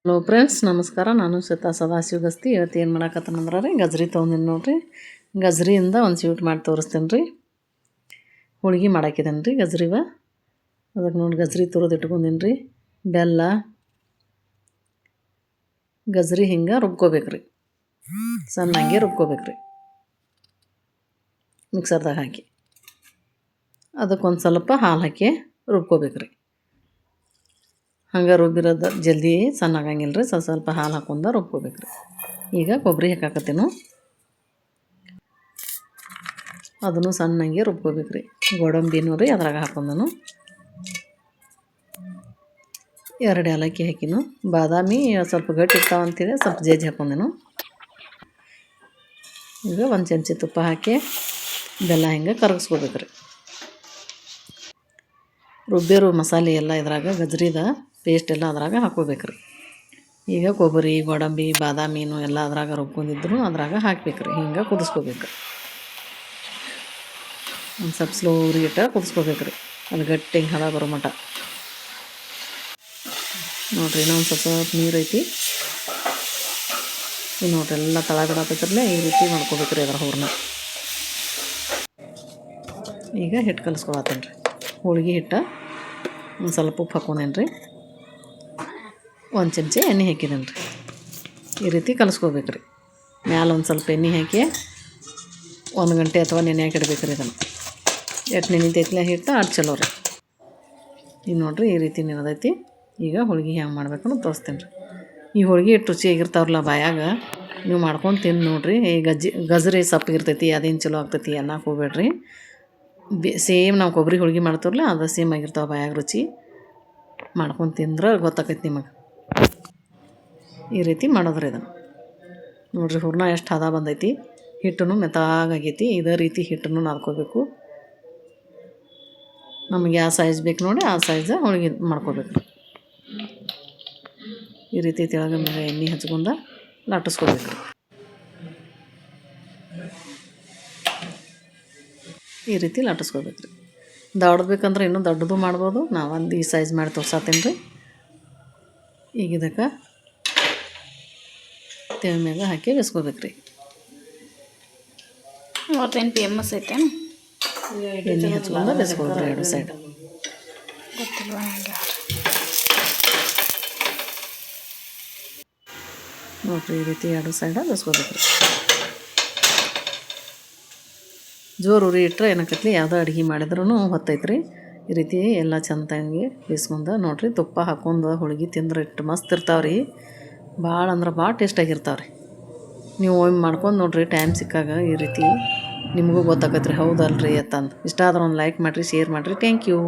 Hello friends, ನಮಸ್ಕಾರ. ನಾನು ಶ್ವೇತಾ ಸದಾಶಿವ ಗಸ್ತಿ. ಇವತ್ತು ಏನು ಮಾಡಾಕತ್ತನಂದ್ರೆ ರೀ, ಗಜ್ರಿ ತೊಗೊಂಡಿನಿ ನೋಡಿರಿ. ಗಜ್ರಿಯಿಂದ ಒಂದು ಸ್ವೀಟ್ ಮಾಡಿ ತೋರಿಸ್ತೇನೆ ರೀ. ಹೋಳ್ಗೆ ಮಾಡಾಕಿದ್ದೇನೆ ರೀ ಗಜ್ರಿವ. ಅದಕ್ಕೆ ನೋಡಿ ಗಜ್ರಿ ತುರಿದು ಇಟ್ಕೊಂಡಿನಿ ರೀ. ಬೆಲ್ಲ, ಗಜ್ರಿ ಹಿಂಗೆ ರುಬ್ಕೋಬೇಕು ರೀ. ಸಣ್ಣಂಗೆ ರುಬ್ಕೋಬೇಕು ರೀ ಮಿಕ್ಸರ್ದಾಗ ಹಾಕಿ. ಅದಕ್ಕೊಂದು ಸ್ವಲ್ಪ ಹಾಲು ಹಾಕಿ ರುಬ್ಕೋಬೇಕು ರೀ. ಹಂಗೆ ರುಬ್ಬಿರೋದು ಜಲ್ದಿ ಸಣ್ಣ ಆಗಂಗಿಲ್ಲ ರೀ. ಸ್ವಲ್ಪ ಹಾಲು ಹಾಕೊಂಡು ರುಬ್ಕೋಬೇಕು ರೀ. ಈಗ ಕೊಬ್ಬರಿ ಹಾಕಾಕತ್ತೀನು. ಅದನ್ನು ಸಣ್ಣಂಗೆ ರುಬ್ಕೋಬೇಕು ರೀ. ಗೋಡಂಬಿನೂ ರೀ ಅದ್ರಾಗ ಹಾಕೊಂಡನು. 2 ಏಲಕ್ಕಿ ಹಾಕಿನು. ಬಾದಾಮಿ ಸ್ವಲ್ಪ ಗಟ್ಟಿ ಇರ್ತಾವಂತೇಳಿ ಸ್ವಲ್ಪ ಜೇಜಿ ಹಾಕೊಂಡೆನು. ಈಗ 1 ಚಮಚ ತುಪ್ಪ ಹಾಕಿ ಬೆಲ್ಲ ಹಿಂಗೆ ಕರಗಿಸ್ಕೋಬೇಕು ರೀ. ರುಬ್ಬಿರೋ ಮಸಾಲೆ ಎಲ್ಲ ಇದ್ರಾಗ ಗಜ್ರಿದ ಪೇಸ್ಟ್ ಎಲ್ಲ ಅದ್ರಾಗ ಹಾಕೋಬೇಕು ರೀ. ಈಗ ಕೊಬ್ಬರಿ, ಗೋಡಂಬಿ, ಬಾದಾಮಿನೂ ಎಲ್ಲ ಅದ್ರಾಗ ರುಬ್ಕೊಂಡಿದ್ರು ಅದ್ರಾಗ ಹಾಕ್ಬೇಕು ರೀ. ಹಿಂಗೆ ಕುದಿಸ್ಕೋಬೇಕು. ಒಂದು ಸ್ವಲ್ಪ ಸ್ಲೋ ಉರಿ ಇಟ್ಟು ಕುದಿಸ್ಕೋಬೇಕು ರೀ. ಅದು ಗಟ್ಟಿ ಹಿಂಗೆ ಹದ ಬರೋ ಮಟ ನೋಡಿರಿ. ಇನ್ನೊಂದು ಸ್ವಲ್ಪ ನೀರು ಐತಿ. ಈಗ ನೋಡಿರಿ ಎಲ್ಲ ತಳ ಬಿಡತ್ತತ್ರಲ್ಲೇ ಈ ರೀತಿ ಮಾಡ್ಕೋಬೇಕು ರೀ ಅದರ ಹೂರಣ. ಈಗ ಹಿಟ್ಟು ಕಲಿಸ್ಕೊಳತ್ತೇನೆ ರೀ. ಹೋಳ್ಗೆ ಹಿಟ್ಟು ಒಂದು ಸ್ವಲ್ಪ ಉಪ್ಪು ಹಾಕೊಂಡೇನೆ ರೀ. 1 ಚಮಚ ಎಣ್ಣೆ ಹಾಕಿದ್ದೇನೆ ರೀ. ಈ ರೀತಿ ಕಲಿಸ್ಕೋಬೇಕು ರೀ. ಮ್ಯಾಲೆ ಒಂದು ಸ್ವಲ್ಪ ಎಣ್ಣೆ ಹಾಕಿ 1 ಗಂಟೆ ಅಥವಾ ನೆನೆ ಹಾಕಿಡ್ಬೇಕು ರೀ. ಇದನ್ನು ಎಷ್ಟು ನೆನಿತೈತಿಲ್ಲ ಹಿಟ್ಟು ಅಷ್ಟು ಚಲೋ ರೀ. ಈಗ ನೋಡಿರಿ ಈ ರೀತಿ ನೆನೆದೈತಿ. ಈಗ ಹೋಳ್ಗೆ ಹೆಂಗೆ ಮಾಡ್ಬೇಕನ್ನೋ ತೋರಿಸ್ತೇನೆ ರೀ. ಈ ಹೋಳ್ಗೆ ಹಿಟ್ಟು ರುಚಿಯಾಗಿರ್ತಾವ್ರಲ್ಲ ಬಾಯಾಗ, ನೀವು ಮಾಡ್ಕೊಂಡು ತಿಂದು ನೋಡಿರಿ. ಈ ಗಜ್ರಿ ಸಪ್ಪಗಿರ್ತೈತಿ, ಅದೇನು ಚಲೋ ಆಗ್ತೈತಿ ಅನ್ನಕ್ಕೆ ಹೋಗ್ಬೇಡ್ರಿ. ಸೇಮ್ ನಾವು ಕೊಬ್ಬರಿ ಹೋಳ್ಗೆ ಮಾಡ್ತೀವಲ್ಲ ಅದು ಸೇಮ್ ಆಗಿರ್ತಾವೆ ಬಾಯಾಗ ರುಚಿ. ಮಾಡ್ಕೊಂಡು ತಿಂದ್ರೆ ಗೊತ್ತಾಕೈತಿ ನಿಮಗೆ. ಈ ರೀತಿ ಮಾಡೋದ್ರಿ ಇದನ್ನು. ನೋಡಿರಿ ಹೂರ್ಣ ಎಷ್ಟು ಹದ ಬಂದೈತಿ. ಹಿಟ್ಟನ್ನು ಮೆತ್ತಾಗೈತಿ. ಇದೇ ರೀತಿ ಹಿಟ್ಟನ್ನು ನಾದ್ಕೋಬೇಕು. ನಮಗೆ ಯಾವ ಸೈಜ್ ಬೇಕು ನೋಡಿ ಆ ಸೈಜ್ ಹೋಳ್ಗೆ ಮಾಡ್ಕೋಬೇಕು. ಈ ರೀತಿ ತೆಳಗ ಮೇಲೆ ಎಣ್ಣೆ ಹಚ್ಕೊಂಡು ಲಟ್ಟಿಸ್ಕೋಬೇಕು. ಈ ರೀತಿ ಲಟ್ಟಿಸ್ಕೋಬೇಕು ರೀ. ದೊಡ್ಡಬೇಕಂದ್ರೆ ಇನ್ನೂ ದೊಡ್ಡದು ಮಾಡ್ಬೋದು. ನಾವೊಂದು ಈ ಸೈಜ್ ಮಾಡಿ ತೋರ್ಸಾತೀನಿ ರೀ. ಈಗ ಇದಕ್ಕೆ ತೆವ್ ಮ್ಯಾಗ ಹಾಕಿ ಬೇಸ್ಕೋಬೇಕು ರೀ. ಅವತ್ತೇನು ಫೇಮಸ್ ಐತೇನು? ಎಣ್ಣೆ ಹಚ್ಕೊಂಡು ಬೇಸ್ಕೊಳ್ರಿ 2 ಸೈಡ್. ಗೊತ್ತಿಲ್ವ ನನಗೆ. ನೋಡಿರಿ ಈ ರೀತಿ 2 ಸೈಡ ಬೇಸ್ಕೋಬೇಕು ರೀ. ಜೋರು ಉರಿ ಇಟ್ಟರೆ ಏನಾಕತ್ಲಿ ಯಾವುದೋ ಅಡುಗೆ ಮಾಡಿದ್ರೂ ಹೊತ್ತೈತ್ರಿ. ಈ ರೀತಿ ಎಲ್ಲ ಚಂದಾಗಿ ಬೇಯಿಸ್ಕೊಂಡು ನೋಡಿರಿ. ತುಪ್ಪ ಹಾಕ್ಕೊಂಡು ಹೋಳ್ಗೆ ತಿಂದ್ರೆ ಇಟ್ಟು ಮಸ್ತ್ ಇರ್ತಾವ್ರಿ. ಭಾಳ ಅಂದ್ರೆ ಭಾಳ ಟೇಸ್ಟಾಗಿರ್ತಾವ್ರಿ. ನೀವು ಒಮ್ಮೆ ಮಾಡ್ಕೊಂಡು ನೋಡಿರಿ ಟೈಮ್ ಸಿಕ್ಕಾಗ. ಈ ರೀತಿ ನಿಮಗೂ ಗೊತ್ತಾಗತ್ತೆ ರೀ ಹೌದಲ್ರಿ ಅಂತಂದು. ಇಷ್ಟ ಆದ್ರೆ ಒಂದು ಲೈಕ್ ಮಾಡಿರಿ, ಶೇರ್ ಮಾಡಿರಿ. Thank you.